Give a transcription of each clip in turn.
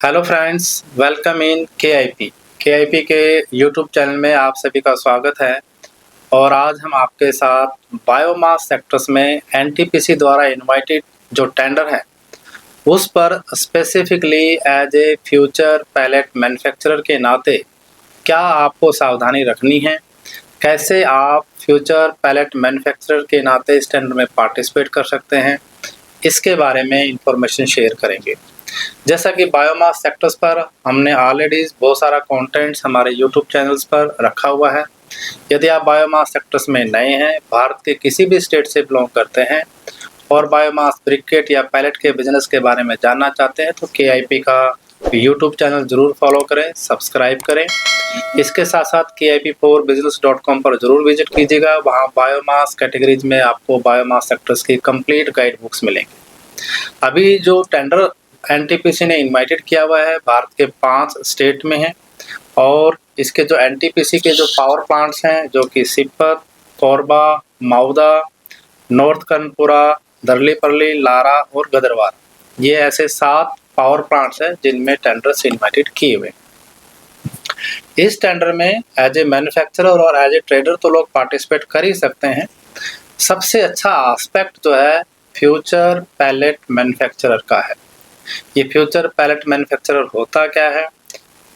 Hello friends, welcome in KIP. KIP के YouTube channel में आप सभी का स्वागत है। और आज हम आपके साथ बायोमास सेक्टर्स में एनटीपीसी द्वारा इनवाइटेड जो टेंडर है उस पर specifically as a future palette manufacturer के नाते क्या आपको सावधानी रखनी है, कैसे आप फ्यूचर पैलेट मैन्युफैक्चरर के नाते इस टेंडर में पार्टिसिपेट कर सकते हैं, इसके बारे में इंफॉर्मेशन शेयर करेंगे। जैसा कि बायोमास सेक्टर्स पर हमने ऑलरेडी बहुत सारा कंटेंट्स हमारे यूट्यूब चैनल्स पर रखा हुआ है। यदि आप बायोमास सेक्टर्स में नए हैं, भारत के किसी भी स्टेट से बिलोंग करते हैं और बायोमास ब्रिकेट या पैलेट के बिजनेस के बारे में जानना चाहते हैं तो केआईपी का यूट्यूब चैनल ज़रूर फॉलो करें, सब्सक्राइब करें। इसके साथ साथ KIP4business.com पर ज़रूर विजिट कीजिएगा। वहाँ बायोमास कैटेगरीज में आपको बायोमास सेक्टर्स की कंप्लीट गाइड बुक्स मिलेंगी। अभी जो टेंडर एनटीपीसी ने इनवाइटेड किया हुआ है भारत के 5 स्टेट में है और इसके जो एनटीपीसी के जो पावर प्लांट्स हैं जो कि सिपत, कोरबा, माउदा, नॉर्थ कानपुरा, दरलीपल्ली, लारा और गदरवार, ये ऐसे 7 पावर प्लांट्स हैं जिनमें टेंडर से इनवाइटेड किए हुए। इस टेंडर में एज ए मैन्युफैक्चरर और एज ए ट्रेडर तो लोग पार्टिसिपेट कर ही सकते हैं। सबसे अच्छा एस्पेक्ट जो है फ्यूचर पैलेट मैन्युफैक्चरर का है। ये फ्यूचर पैलेट मैन्युफैक्चरर होता क्या है,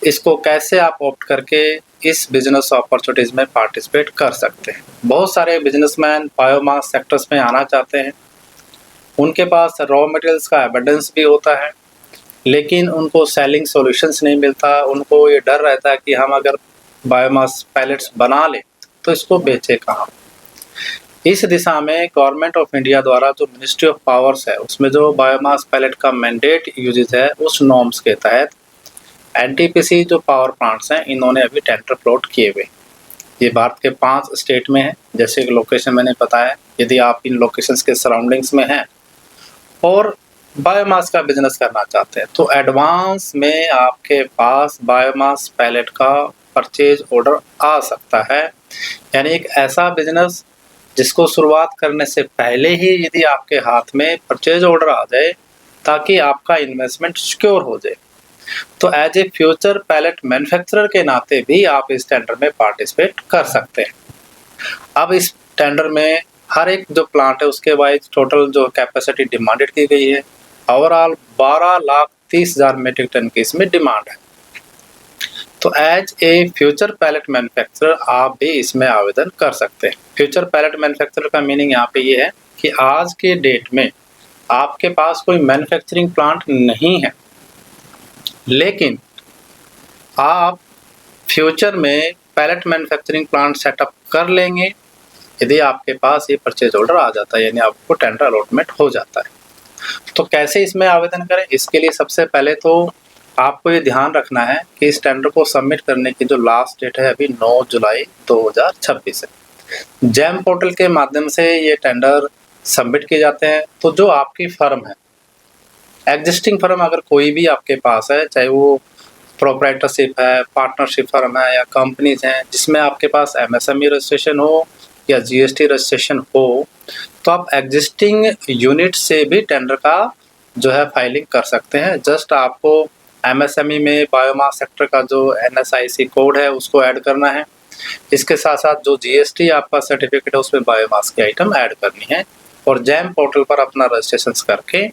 इसको कैसे आप ऑप्ट करके इस बिजनेस अपॉर्चुनिटीज़ में पार्टिसिपेट कर सकते हैं। बहुत सारे बिजनेसमैन बायोमास सेक्टर्स में आना चाहते हैं, उनके पास रॉ मटेरियल्स का एबंडेंस भी होता है लेकिन उनको सेलिंग सॉल्यूशंस नहीं मिलता। उनको ये डर रहता है कि हम अगर बायोमास पैलेट्स बना लें तो इसको बेचे कहाँ। इस दिशा में गवर्नमेंट ऑफ इंडिया द्वारा जो मिनिस्ट्री ऑफ पावर्स है उसमें जो बायोमास पैलेट का मैंडेट यूजेस है उस नॉर्म्स के तहत एनटीपीसी जो पावर प्लांट्स हैं इन्होंने अभी टेंडर प्लॉट किए हुए। ये भारत के 5 स्टेट में है, जैसे कि लोकेशन मैंने बताया। यदि आप इन लोकेशंस के सराउंडिंग्स में हैं और बायोमास का बिजनेस करना चाहते हैं तो एडवांस में आपके पास बायोमास पैलेट का परचेज ऑर्डर आ सकता है। यानी एक ऐसा बिजनेस जिसको शुरुआत करने से पहले ही यदि आपके हाथ में परचेज ऑर्डर आ जाए ताकि आपका इन्वेस्टमेंट सिक्योर हो जाए, तो as a future palette manufacturer के नाते भी आप इस टेंडर में पार्टिसिपेट कर सकते हैं। अब इस टेंडर में हर एक जो प्लांट है उसके वाइज टोटल जो कैपेसिटी डिमांडेड की गई है, ओवरऑल 12,30,000 मीट्रिक टन की इसमें डिमांड है। तो as a future palette manufacturer आप भी इसमें आवेदन कर सकते हैं। फ्यूचर पैलेट मैन्युफैक्चरर का मीनिंग यहाँ पे ये है कि आज के डेट में आपके पास कोई मैन्युफैक्चरिंग प्लांट नहीं है लेकिन आप फ्यूचर में पैलेट मैन्युफैक्चरिंग प्लांट सेटअप कर लेंगे यदि आपके पास ये परचेज ऑर्डर आ जाता है, यानी आपको टेंडर अलॉटमेंट हो जाता है। तो कैसे इसमें आवेदन करें, इसके लिए सबसे पहले तो आपको ये ध्यान रखना है कि इस टेंडर को सबमिट करने की जो लास्ट डेट है अभी 9 जुलाई 2026 है। जैम पोर्टल के माध्यम से ये टेंडर सबमिट किए जाते हैं। तो जो आपकी फर्म है, एग्जिस्टिंग फर्म अगर कोई भी आपके पास है, चाहे वो प्रोप्राइटरशिप है, पार्टनरशिप फर्म है या कंपनीज हैं जिसमें आपके पास एमएसएमई रजिस्ट्रेशन हो या जीएसटी रजिस्ट्रेशन हो, तो आप एग्जिस्टिंग यूनिट से भी टेंडर का जो है फाइलिंग कर सकते हैं। जस्ट आपको एमएसएमई में बायोमास सेक्टर का जो एनएसआईसी कोड है उसको ऐड करना है। इसके साथ साथ जो जीएसटी आपका सर्टिफिकेट है उसमें बायोमास की आइटम ऐड करनी है और जैम पोर्टल पर अपना रजिस्ट्रेशन करके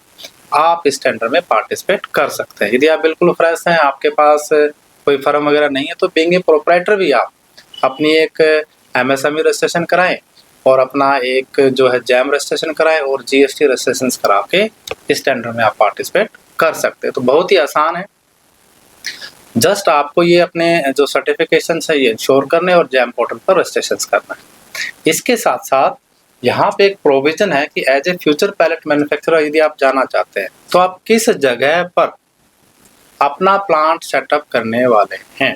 आप इस टेंडर में पार्टिसिपेट कर सकते हैं। यदि आप बिल्कुल फ्रेश हैं, आपके पास कोई फर्म वगैरह नहीं है, तो बीइंग ए प्रोप्राइटर भी आप अपनी एक एमएसएमई रजिस्ट्रेशन कराएं और अपना एक जो है जैम रजिस्ट्रेशन कराएं और जीएसटी रजिस्ट्रेशन करा के इस टेंडर में आप पार्टिसिपेट कर सकते हैं। तो बहुत ही आसान है, जस्ट आपको ये अपने जो सर्टिफिकेशन है ये इंश्योर करने और जैम पोर्टल पर रजिस्ट्रेशन करना है। इसके साथ साथ यहाँ पे एक प्रोविजन है कि as a future palette manufacturer यदि आप जाना चाहते हैं तो आप किस जगह पर अपना प्लांट सेटअप करने वाले हैं,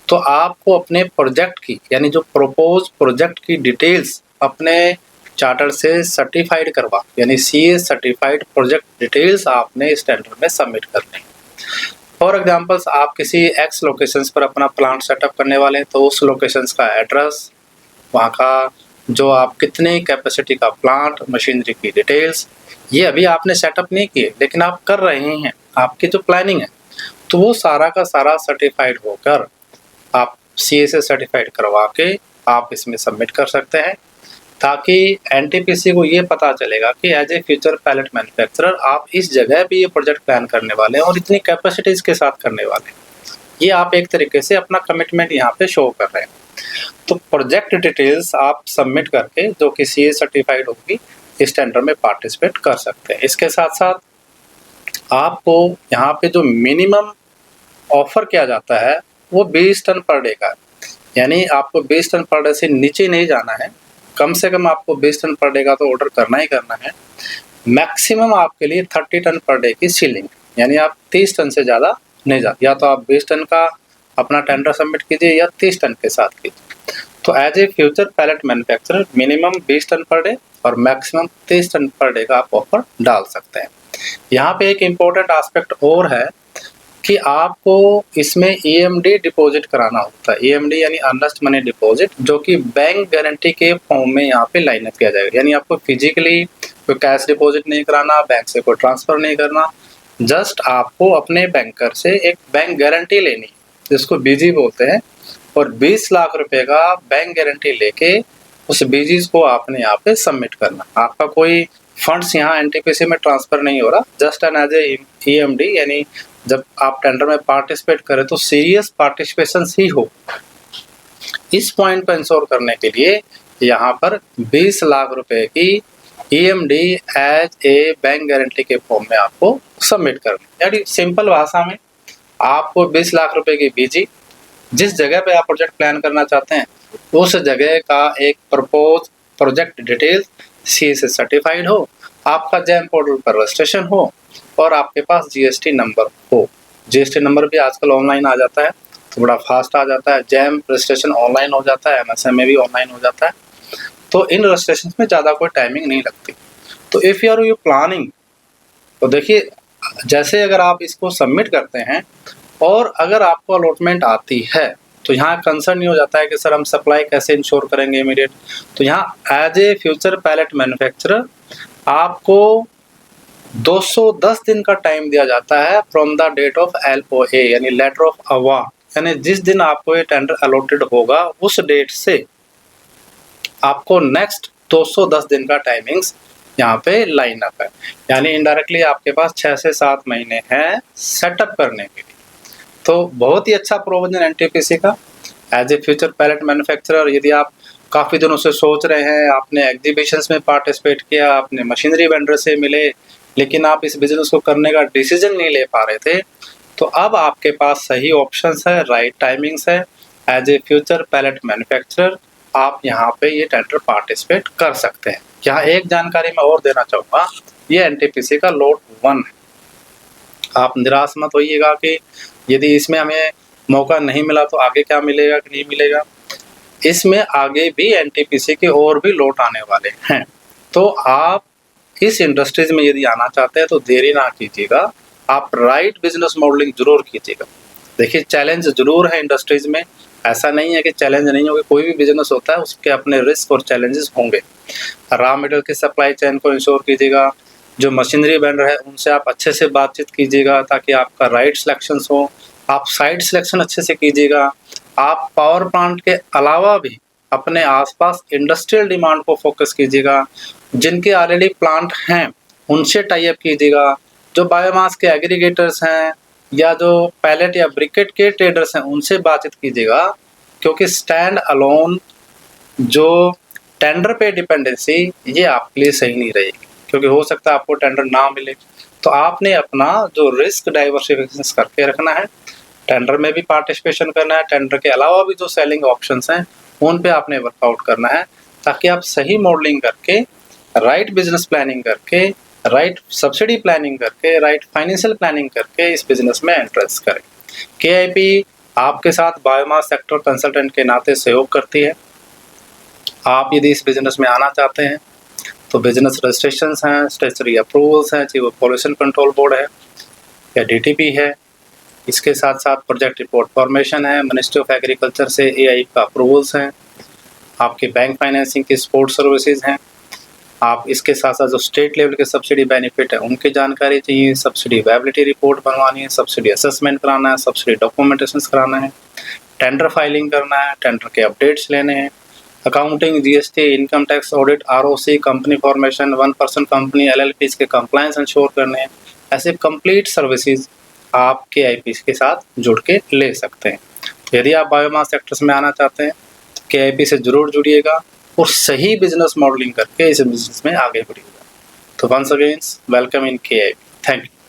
तो आपको अपने प्रोजेक्ट की यानी जो प्रपोज प्रोजेक्ट की डिटेल्स अपने चार्टर से सर्टिफाइड करवा, यानी सीए सर्टिफाइड प्रोजेक्ट डिटेल्स आपने इस टेंडर में सबमिट करने हैं। फॉर एग्जांपल्स, आप किसी एक्स लोकेशंस पर अपना प्लांट सेटअप करने वाले हैं तो उस लोकेशंस का एड्रेस, वहाँ का जो आप कितने कैपेसिटी का प्लांट, मशीनरी की डिटेल्स, ये अभी आपने सेटअप नहीं किए लेकिन आप कर रहे हैं, आपकी जो प्लानिंग है, तो वो सारा का सारा सर्टिफाइड होकर आप सीए से सर्टिफाइड करवा के आप इसमें सबमिट कर सकते हैं, ताकि एनटीपीसी को ये पता चलेगा कि as a future palette manufacturer आप इस जगह पे ये प्रोजेक्ट प्लान करने वाले हैं और इतनी कैपेसिटीज के साथ करने वाले हैं। ये आप एक तरीके से अपना कमिटमेंट यहाँ पे शो कर रहे हैं। तो प्रोजेक्ट डिटेल्स आप सबमिट करके जो कि सीए सर्टिफाइड होगी इस टेंडर में पार्टिसिपेट कर सकते हैं। इसके साथ साथ आपको यहाँ पे जो मिनिमम ऑफर किया जाता है वो 20 टन पर डे का है, यानी आपको 20 टन पर डे से नीचे नहीं जाना है। कम से कम आपको 20 टन पर डे का तो ऑर्डर करना ही करना है। मैक्सिमम आपके लिए 30 टन पर डे की सीलिंग, यानी आप 30 टन से ज़्यादा नहीं जा, या तो आप 20 टन का अपना टेंडर सबमिट कीजिए या 30 टन के साथ कीजिए। तो as a future palette manufacturer minimum 20 ton per day और मैक्सिमम 30 टन पर डे का आप ऑफर डाल सकते हैं। यहाँ पे एक इम्पोर्टेंट एस्पेक्ट और है कि आपको इसमें ईएमडी डिपॉजिट कराना होता है। ईएमडी यानी अर्नेस्ट मनी डिपॉजिट, जो कि बैंक गारंटी के फॉर्म में यहाँ पे लाइन अप किया जाएगा। यानी आपको फिजिकली कोई कैश डिपॉजिट नहीं कराना, बैंक से कोई ट्रांसफर नहीं करना, जस्ट आपको अपने बैंकर से एक बैंक गारंटी लेनी है जिसको बीजी बोलते हैं, और 20 लाख रुपए का बैंक गारंटी लेके उस बीजीज को आपने यहाँ पे सबमिट करना। आपका कोई फंड्स यहाँ एनटीपीसी में ट्रांसफर नहीं हो रहा, just an as a EMD, यानी जब आप टेंडर में पार्टिसिपेट करें तो सीरियस पार्टिसिपेशन ही हो। इस पॉइंट पर इंश्योर करने के लिए यहाँ पर 20 लाख रुपए की EMD as a bank guarantee के फॉर्म में आपको सबमिट करना। यानी सिंपल भाषा में आपको 20 लाख रुपए की बीजी, जिस जगह पे आप प्रोजेक्ट प्लान करना चाहते हैं उस जगह का एक प्रपोज प्रोजेक्ट डिटेल सी से सर्टिफाइड हो, आपका जैम पोर्टल पर रजिस्ट्रेशन हो और आपके पास जीएसटी नंबर हो। जीएसटी नंबर भी आजकल ऑनलाइन आ जाता है तो बड़ा फास्ट आ जाता है। जैम रजिस्ट्रेशन ऑनलाइन हो जाता है, एमएसएमए भी ऑनलाइन हो जाता है, तो इन रजिस्ट्रेशन में ज़्यादा कोई टाइमिंग नहीं लगती। तो if you are you planning, तो देखिए जैसे अगर आप इसको सबमिट करते हैं और अगर आपको अलॉटमेंट आती है तो यहाँ कंसर्न ये हो जाता है कि सर हम सप्लाई कैसे इंश्योर करेंगे इमीडिएट। तो यहाँ as a future palette manufacturer आपको 210 दिन का टाइम दिया जाता है from the date of LOA, यानी लेटर ऑफ अवार्ड, यानी जिस दिन आपको ये टेंडर अलॉटेड होगा उस डेट से आपको नेक्स्ट 210 दिन का टाइमिंग्स यहाँ पे लाइन अप है। यानी इनडायरेक्टली आपके पास 6 से 7 महीने हैं सेटअप करने के लिए। तो बहुत ही अच्छा प्रोविजन एनटीपीसी का as a future palette manufacturer. यदि आप काफ़ी दिनों से सोच रहे हैं, आपने एग्जीबिशंस में पार्टिसिपेट किया, आपने मशीनरी वेंडर से मिले, लेकिन आप इस बिजनेस को करने का डिसीजन नहीं ले पा रहे थे, तो अब आपके पास सही ऑप्शंस है, राइट टाइमिंग्स है। As a future palette manufacturer आप यहाँ पे ये टेंडर पार्टिसिपेट कर सकते हैं। यहाँ एक जानकारी मैं और देना चाहूँगा, ये एनटीपीसी का लॉट 1 है। आप निराश मत होइएगा कि यदि इसमें हमें मौका नहीं मिला तो आगे क्या मिलेगा कि नहीं मिलेगा। इसमें आगे भी एनटीपीसी के और भी लॉट आने वाले हैं। तो आप इस इंडस्ट्रीज में यदि आना चाहते हैं तो देरी ना कीजिएगा, आप राइट बिजनेस मॉडलिंग जरूर कीजिएगा। देखिए चैलेंज जरूर है इंडस्ट्रीज में, ऐसा नहीं है कि चैलेंज नहीं होगा। कोई भी बिजनेस होता है उसके अपने रिस्क और चैलेंजेस होंगे। रॉ मटेरियल की सप्लाई चेन को इंश्योर कीजिएगा, जो मशीनरी वेंडर है उनसे आप अच्छे से बातचीत कीजिएगा ताकि आपका राइट सिलेक्शंस हो। आप साइट सिलेक्शन अच्छे से कीजिएगा। आप पावर प्लांट के अलावा भी अपने आसपास इंडस्ट्रियल डिमांड को फोकस कीजिएगा। जिनके ऑलरेडी प्लांट हैं उनसे टाई अप कीजिएगा। जो बायोमास के एग्रीगेटर्स हैं या जो पैलेट या ब्रिकेट के ट्रेडर्स हैं उनसे बातचीत कीजिएगा, क्योंकि स्टैंड अलोन जो टेंडर पे डिपेंडेंसी ये आपके लिए सही नहीं रहेगी, क्योंकि हो सकता है आपको टेंडर ना मिले। तो आपने अपना जो रिस्क डाइवर्सिफिकेशन करके रखना है, टेंडर में भी पार्टिसिपेशन करना है, टेंडर के अलावा भी जो सेलिंग ऑप्शंस हैं उन पे आपने वर्कआउट करना है, ताकि आप सही मॉडलिंग करके, राइट बिजनेस प्लानिंग करके, राइट सब्सिडी प्लानिंग करके, राइट फाइनेंशियल प्लानिंग करके इस बिजनेस में एंट्रेंस करें। केआईपी आपके साथ बायोमास सेक्टर कंसल्टेंट के नाते सहयोग करती है। आप यदि इस बिजनेस में आना चाहते हैं तो बिजनेस रजिस्ट्रेशंस हैं, स्टेचुटरी अप्रूवल्स हैं, चाहे वो पॉल्यूशन कंट्रोल बोर्ड है या डीटीपी है। इसके साथ साथ प्रोजेक्ट रिपोर्ट फॉर्मेशन है, मिनिस्ट्री ऑफ एग्रीकल्चर से एआई का अप्रूवल्स हैं, आपके बैंक फाइनेंसिंग की सपोर्ट सर्विसेज हैं। आप इसके साथ-साथ जो स्टेट लेवल के सब्सिडी बेनिफिट है, उनकी जानकारी चाहिए, सब्सिडी वायबिलिटी रिपोर्ट बनवानी है, सब्सिडी असेसमेंट कराना है, सब्सिडी डॉक्यूमेंटेशंस कराना है, टेंडर फाइलिंग करना है, टेंडर के अपडेट्स लेने हैं, accounting, GST, income tax audit, ROC, company formation, 1 person company, LLPs के कंप्लायंस इंश्योर करने हैं। ऐसे कंप्लीट सर्विसेज आप केआईपी के साथ जुड़ के ले सकते हैं। यदि आप बायोमास सेक्टर्स में आना चाहते हैं, तो केआईपी से ज़रूर जुड़िएगा और सही बिजनेस मॉडलिंग करके इस बिजनेस में आगे बढ़िएगा। तो once again welcome in KIP. Thank you.